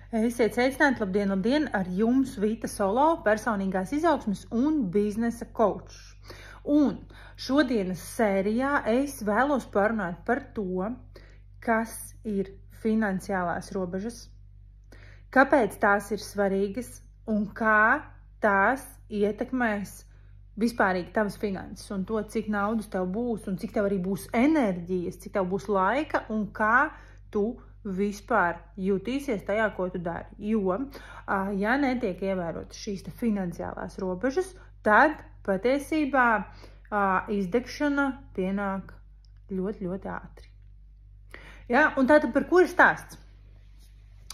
Esiet sveicināti, labdien, labdien, ar jums Vita Solo, personīgās izaugsmes un biznesa coach. Un šodienas sērijā es vēlos parunāt par to, kas ir finansiālās robežas, kāpēc tās ir svarīgas un kā tās ietekmēs vispārīgi tavas finanses un to, cik naudas tev būs un cik tev arī būs enerģijas, cik tev būs laika un kā tu vispār jutīsies tajā, ko tu dari. Jo, ja netiek ievērotas šīs finansiālās robežas, tad patiesībā izdegšana pienāk ļoti, ļoti ātri. Ja? Un tātad par ko ir stāsts?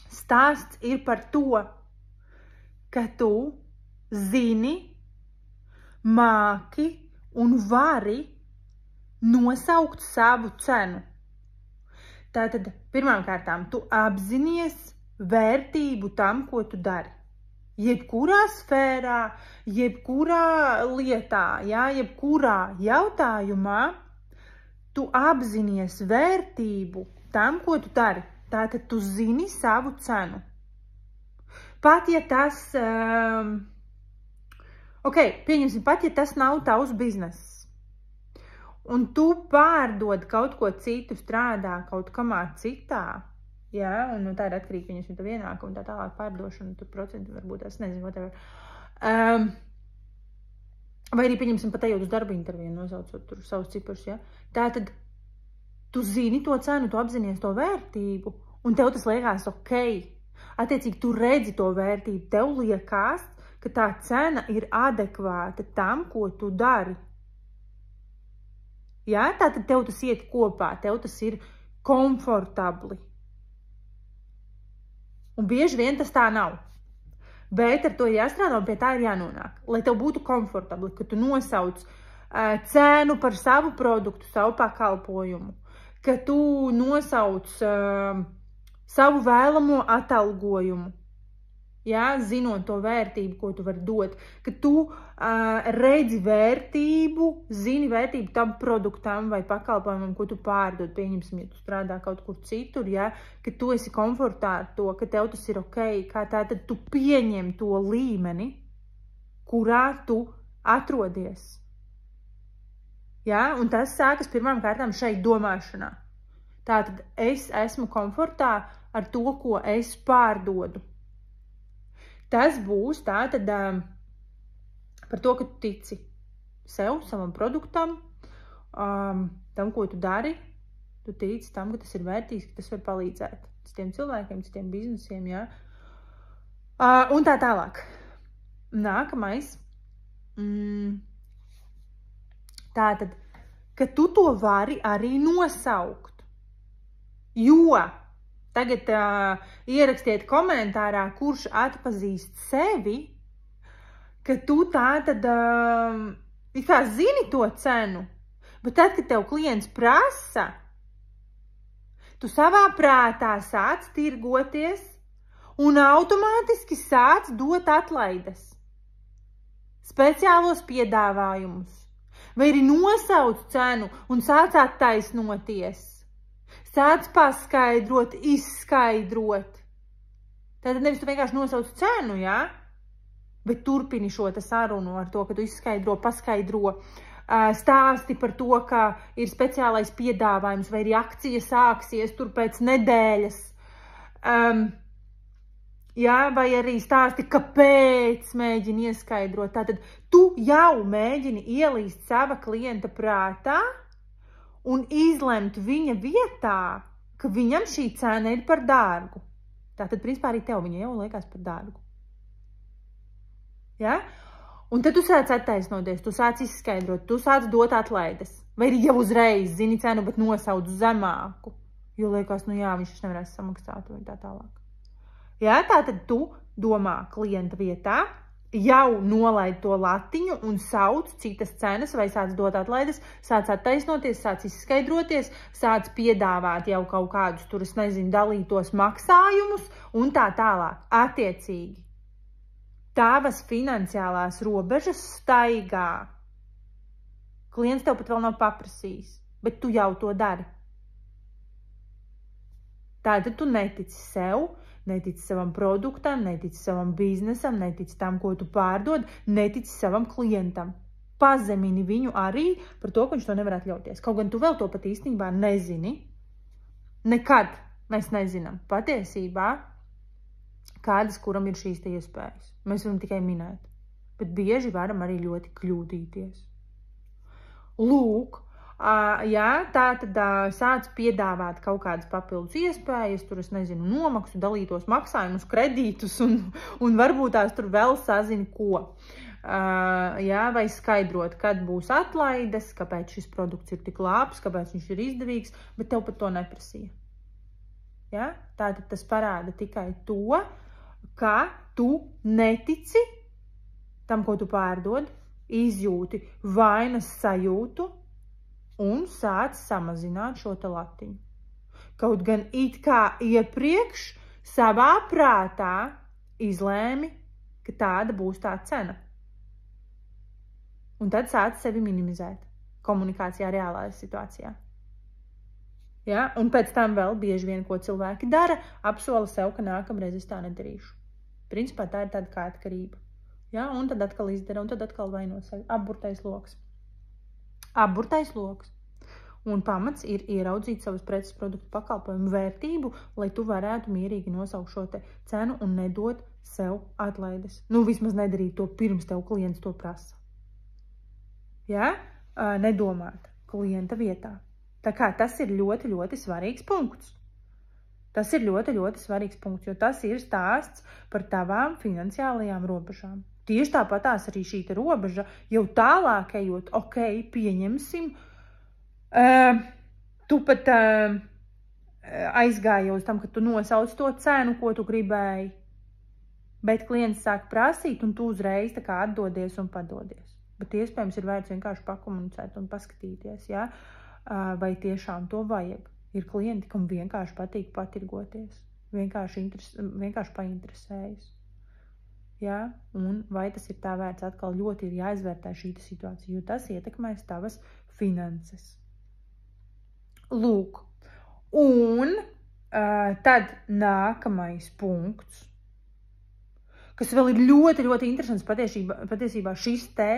Stāsts ir par to, ka tu zini, māki un vari nosaukt savu cenu. Tātad, pirmām kārtām, tu apzinies vērtību tam, ko tu dari. Jebkurā sfērā, jebkurā lietā, ja, jebkurā jautājumā, tu apzinies vērtību tam, ko tu dari. Tātad, tu zini savu cenu. Pat, ja tas, pieņemsim, pat, ja tas nav tavs bizness, un tu pārdod kaut ko citu, strādā kaut kamā citā, ja, un tā ir atkarīgi, pieņemsim, tev ienākumu un tā tālāk pārdošana, tur procenti varbūt, es nezinu, whatever. Vai arī, pieņemsim, pat ejot uz darba interviju, nosaucot tur savus ciparus, ja. Tātad, tu zini to cenu, tu apzinies to vērtību, un tev tas liekas ok. Attiecīgi, tu redzi to vērtību, tev liekas, ka tā cena ir adekvāta tam, ko tu dari. Ja? Tātad tev tas iet kopā, tev tas ir komfortabli. Un bieži vien tas tā nav. Bet ar to jāstrādā un pie tā ir jānonāk. Lai tev būtu komfortabli, ka tu nosauc cenu par savu produktu, savu pakalpojumu, ka tu nosauc savu vēlamo atalgojumu, ja? Zinot to vērtību, ko tu vari dot, ka tu redzi vērtību, zini vērtību tam produktam vai pakalpojumam, ko tu pārdod. Pieņemsim, ja tu strādā kaut kur citur, ja? Ka tu esi komfortā ar to, ka tev tas ir ok, kā tātad tu pieņem to līmeni, kurā tu atrodies. Ja? Un tas sākas pirmām kārtām šeit domāšanā. Tātad es esmu komfortā ar to, ko es pārdodu. Tas būs tātad par to, ka tu tici sev, savam produktam, tam, ko tu dari, tu tici tam, ka tas ir vērtīgs, ka tas var palīdzēt citiem cilvēkiem, citiem biznesiem, ja? Un tā tālāk. Nākamais. Tātad, ka tu to vari arī nosaukt, jo tagad ierakstiet komentārā, kurš atpazīst sevi, ka tu tātad zini to cenu, bet tad, kad tev klients prasa, tu savā prātā sāc tirgoties un automātiski sāc dot atlaides, speciālos piedāvājumus, vai arī nosauc cenu un sāc attaisnoties. Sāc paskaidrot, izskaidrot. Tātad nevis tu vienkārši nosauc cenu, ja? Bet turpini šo sarunu ar to, ka tu izskaidro, paskaidro, stāsti par to, ka ir speciālais piedāvājums vai arī akcija sāksies tur pēc nedēļas. Ja? Vai arī stāsti, kāpēc mēģini ieskaidrot. Tātad tu jau mēģini ielīst sava klienta prātā un izlemt viņa vietā, ka viņam šī cena ir par dārgu. Tātad, principā, arī tev viņa jau liekas par dārgu. Ja? Un tad tu sāc attaisnoties, tu sāc izskaidrot, tu sāc dot atlaides. Vai arī jau uzreiz zini cenu, bet nosauc zemāku. Jo liekas, viņš nevarēs samaksāt un tā tālāk. Ja? Tātad tu domā klienta vietā, jau nolaid to latiņu un sauc citas cenas vai sāc dot atlaides, sāc attaisnoties, sāc izskaidroties, sāc piedāvāt jau kaut kādus tur, es nezinu, dalītos maksājumus un tā tālāk. Attiecīgi, tavas finansiālās robežas staigā. Klients tev pat vēl nav paprasījis, bet tu jau to dari. Tātad tu netici sev, netici savam produktam, netici savam biznesam, netici tam, ko tu pārdod, netici savam klientam. Pazemini viņu arī par to, ka viņš to nevar atļauties. Kaut gan tu vēl to pat īstenībā nezini. Nekad mēs nezinām patiesībā, kādas kuram ir šīs te iespējas. Mēs varam tikai minēt. Bet bieži varam arī ļoti kļūdīties. Lūk, jā, tā tad sāc piedāvāt kaut kādas papildus iespējas, tur es nezinu, nomaksu, dalītos maksājumus, kredītus un varbūt tās tur vēl sazini ko. Jā, vai skaidrot, kad būs atlaides, kāpēc šis produkts ir tik labs, kāpēc viņš ir izdevīgs, bet tev pat to neprasīja. Ja? Tātad tas parāda tikai to, ka tu netici tam, ko tu pārdod, izjūti vainas sajūtu un sāc samazināt šo te latiņu. Kaut gan it kā iepriekš savā prātā izlēmi, ka tāda būs tā cena. Un tad sāc sevi minimizēt komunikācijā reālajā situācijā. Ja? Un pēc tam vēl bieži vien, ko cilvēki dara, apsola sev, ka nākamreiz es tā nedarīšu. Principā tā ir tāda kā atkarība. Ja? Un tad atkal izdara, un tad atkal vaino sevi. Apburtais loks. Apburtais loks. Un pamats ir ieraudzīt savas preces produktu pakalpojumu vērtību, lai tu varētu mierīgi nosaukt šo te cenu un nedot sev atlaides. Nu, vismaz nedarīt to pirms tev klients to prasa. Ja? Nedomāt klienta vietā. Tā kā tas ir ļoti, ļoti svarīgs punkts. Tas ir ļoti, ļoti svarīgs punkts, jo tas ir stāsts par tavām finansiālajām robežām. Tieši tāpatās arī šī robeža, jau tālāk ejot, ok, pieņemsim, tu pat aizgāji uz tam, ka tu nosauc to cenu, ko tu gribēji, bet klients sāk prasīt, un tu uzreiz tā kā atdodies un padodies. Bet iespējams ir vērts vienkārši pakomunicēt un paskatīties, ja? Vai tiešām to vajag. Ir klienti, kam vienkārši patīk patirgoties, vienkārši painteresējas. Ja? Un vai tas ir tā vērts, atkal ļoti ir jāizvērtē šī situācija, jo tas ietekmēs tavas finanses. Lūk, un tad nākamais punkts, kas vēl ir ļoti, ļoti interesants, patiesībā šis te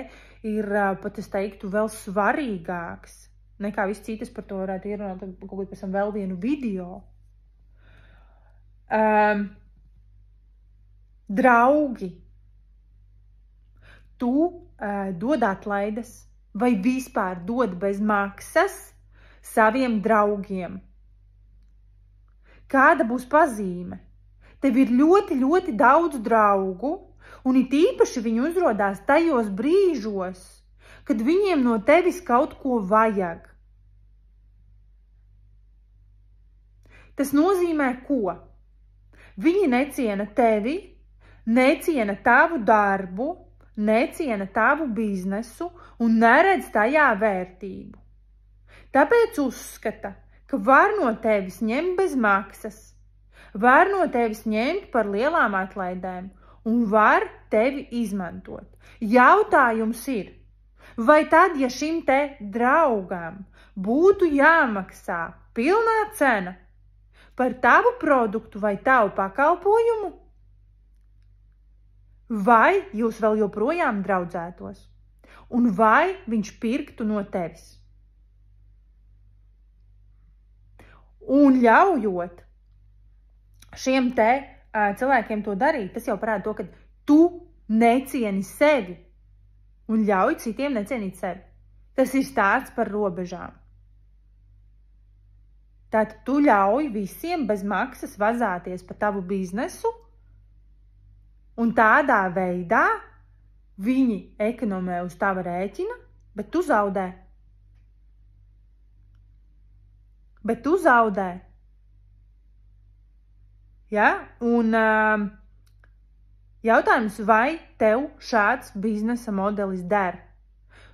ir, pat es teiktu, vēl svarīgāks, nekā viss citas, par to varētu ierunāt kaut kādā pēc tam vēl vienu video. Draugi, tu dod atlaides vai vispār dod bez maksas saviem draugiem. Kāda būs pazīme? Tev ir ļoti, ļoti daudz draugu, un it īpaši viņi uzrodās tajos brīžos, kad viņiem no tevis kaut ko vajag. Tas nozīmē ko? Viņi neciena tevi, neciena tavu darbu, neciena tavu biznesu un neredz tajā vērtību. Tāpēc uzskata, ka var no tevis ņemt bez maksas, var no tevis ņemt par lielām atlaidēm un var tevi izmantot. Jautājums ir, vai tad, ja šim te draugam būtu jāmaksā pilnā cena par tavu produktu vai tavu pakalpojumu, vai jūs vēl joprojām draudzētos, un vai viņš pirktu no tevis? Un ļaujot šiem te cilvēkiem to darīt, tas jau parāda to, ka tu necieni sevi. Un ļauj citiem necienīt sevi. Tas ir stāsts par robežām. Tātad tu ļauj visiem bez maksas vazāties pa tavu biznesu, un tādā veidā viņi ekonomē uz tava rēķina, bet tu zaudē. Bet tu zaudē. Ja? Un jautājums, vai tev šāds biznesa modelis der?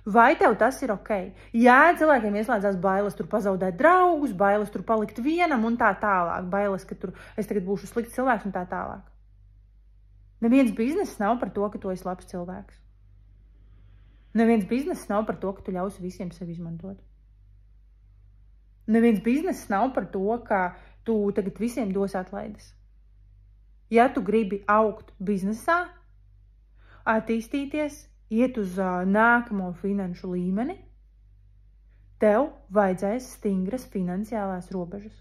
Vai tev tas ir ok? Jā, cilvēkiem ieslēdzās bailes tur pazaudēt draugus, bailes tur palikt vienam un tā tālāk. Bailes, ka tur es tagad būšu slikts cilvēks un tā tālāk. Neviens bizness nav par to, ka tu esi labs cilvēks. Neviens bizness nav par to, ka tu ļausi visiem sevi izmantot. Neviens bizness nav par to, ka tu tagad visiem dos atlaides. Ja tu gribi augt biznesā, attīstīties, iet uz nākamo finanšu līmeni, tev vajadzēs stingras finansiālās robežas.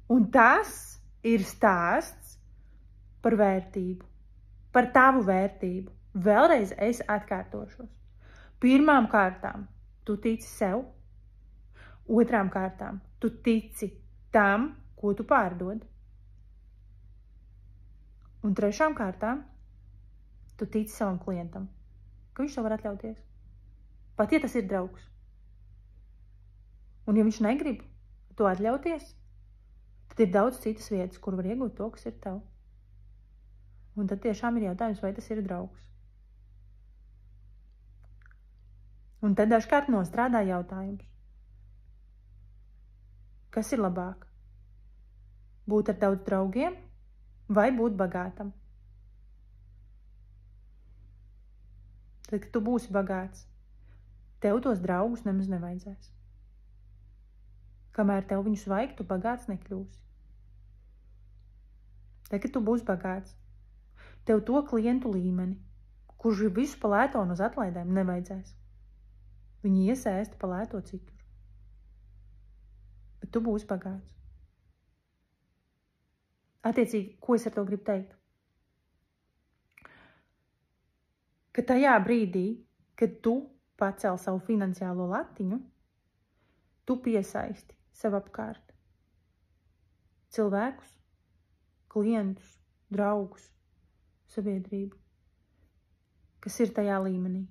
Un tas ir stāsts par vērtību, par tavu vērtību. Vēlreiz es atkārtošos. Pirmām kārtām tu tici sev, otrām kārtām tu tici tam, ko tu pārdod. Un trešām kārtām tu tici savam klientam, ka viņš to var atļauties. Pat ja tas ir draugs. Un ja viņš negrib to atļauties, tad ir daudz citas vietas, kur var iegūt to, kas ir tev. Un tad tiešām ir jautājums, vai tas ir draugs. Un tad dažkārt nostrādā jautājums. Kas ir labāk? Būt ar daudz draugiem vai būt bagātam? Tad, kad tu būsi bagāts, tev tos draugus nemaz nevajadzēs. Kamēr tev viņus vajag, tu bagāts nekļūsi. Tad, kad tu būsi bagāts, tev to klientu līmeni, kurš ir visu pa lēto un uz atlaidēm, nevajadzēs. Viņi iesēst pa lēto citur. Bet tu būsi bagāts. Attiecīgi, ko es ar to gribu teikt? Ka tajā brīdī, kad tu pacel savu finansiālo latiņu, tu piesaisti sev apkārt cilvēkus, klientus, draugus, sabiedrību, kas ir tajā līmenī.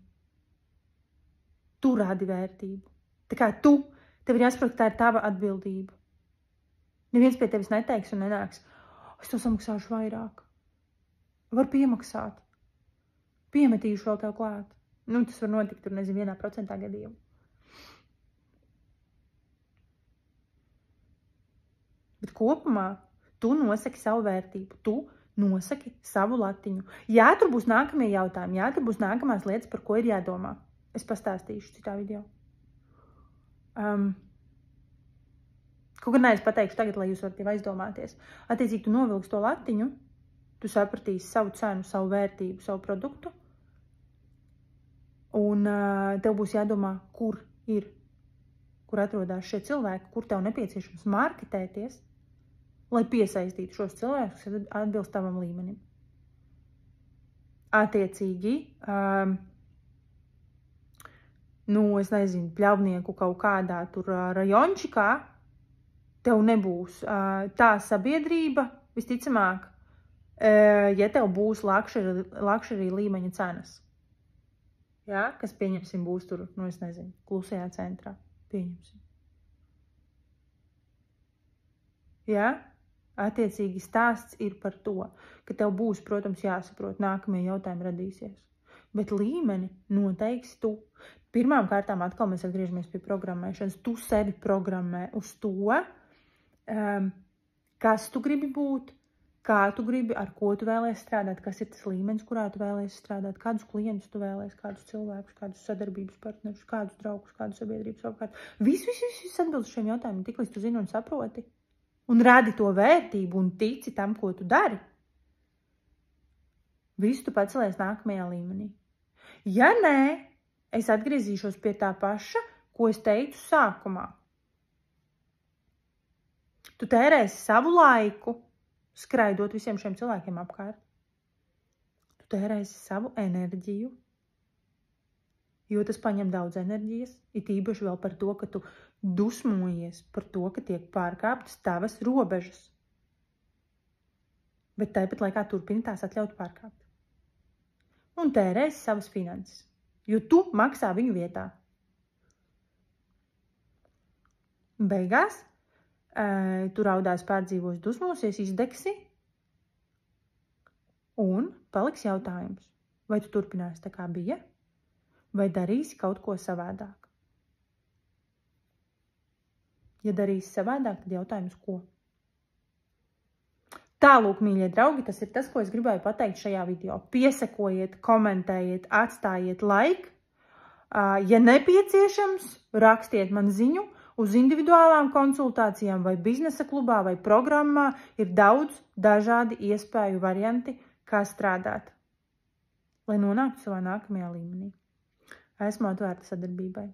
Tu rādi vērtību. Tā kā tev ir jāsaprot, ka tā ir tava atbildība. Neviens pie tevis neteiks un nenāks, es to samaksāšu vairāk. Var piemaksāt. Piemetīšu vēl tev klāt. Tas var notikt tur, nezinu, 1% gadījumu. Bet kopumā tu nosaki savu vērtību. Tu nosaki savu latiņu. Jā, tur būs nākamie jautājumi. Jā, tur būs nākamās lietas, par ko ir jādomā. Es pastāstīšu citā video. Kaut gan es pateikšu tagad, lai jūs varat jau aizdomāties. Attiecīgi, tu novilksi to latiņu, tu sapratīsi savu cenu, savu vērtību, savu produktu. Un tev būs jādomā, kur atrodas šie cilvēki, kur tev nepieciešams marketēties, lai piesaistītu šos cilvēkus, kas atbilst tavam līmenim. Attiecīgi, es nezinu, pļavnieku kaut kādā tur rajončikā, tev nebūs tā sabiedrība, visticamāk, ja tev būs luxury līmeņa cenas. Jā, kas pieņemsim būs tur, es nezinu, klusajā centrā. Pieņemsim. Jā, attiecīgi stāsts ir par to, ka tev būs, protams, jāsaprot, nākamie jautājumi radīsies. Bet līmeni noteiksi tu. Pirmām kārtām atkal mēs atgriežamies pie programmēšanas. Tu sevi programmē uz to, kas tu gribi būt, kā tu gribi, ar ko tu vēlies strādāt, kas ir tas līmenis, kurā tu vēlies strādāt, kādus klientus tu vēlies, kādus cilvēkus, kādus sadarbības partnerus, kādus draugus, kādus sabiedrības apkārt. Viss atbild šiem jautājumiem, tik līdz tu zini un saproti. Un radi to vērtību un tici tam, ko tu dari. Visu tu pacelies nākamajā līmenī. Ja nē, es atgriezīšos pie tā paša, ko es teicu sākumā. Tu tērēsi savu laiku, skraidot visiem šiem cilvēkiem apkārt. Tu tērēsi savu enerģiju, jo tas paņem daudz enerģijas, it īpaši vēl par to, ka tu dusmojies par to, ka tiek pārkāptas tavas robežas. Bet tāpat laikā turpini tās atļaut pārkāpt. Un tērēsi savas finanses, jo tu maksā viņu vietā. Beigās tu raudās, pārdzīvos, dusmosies, izdegsi un paliks jautājums, vai tu turpināsi tā kā bija, vai darīsi kaut ko savādāk. Ja darīsi savādāk, tad jautājums ko? Tālūk, mīļie draugi, tas ir tas, ko es gribēju pateikt šajā video. Piesekojiet, komentējiet, atstājiet like. Ja nepieciešams, rakstiet man ziņu Uz individuālām konsultācijām vai biznesa klubā vai programmā ir daudz dažādi iespēju varianti, kā strādāt, lai nonāktu savā nākamajā līmenī. Esmu atvērta sadarbībai.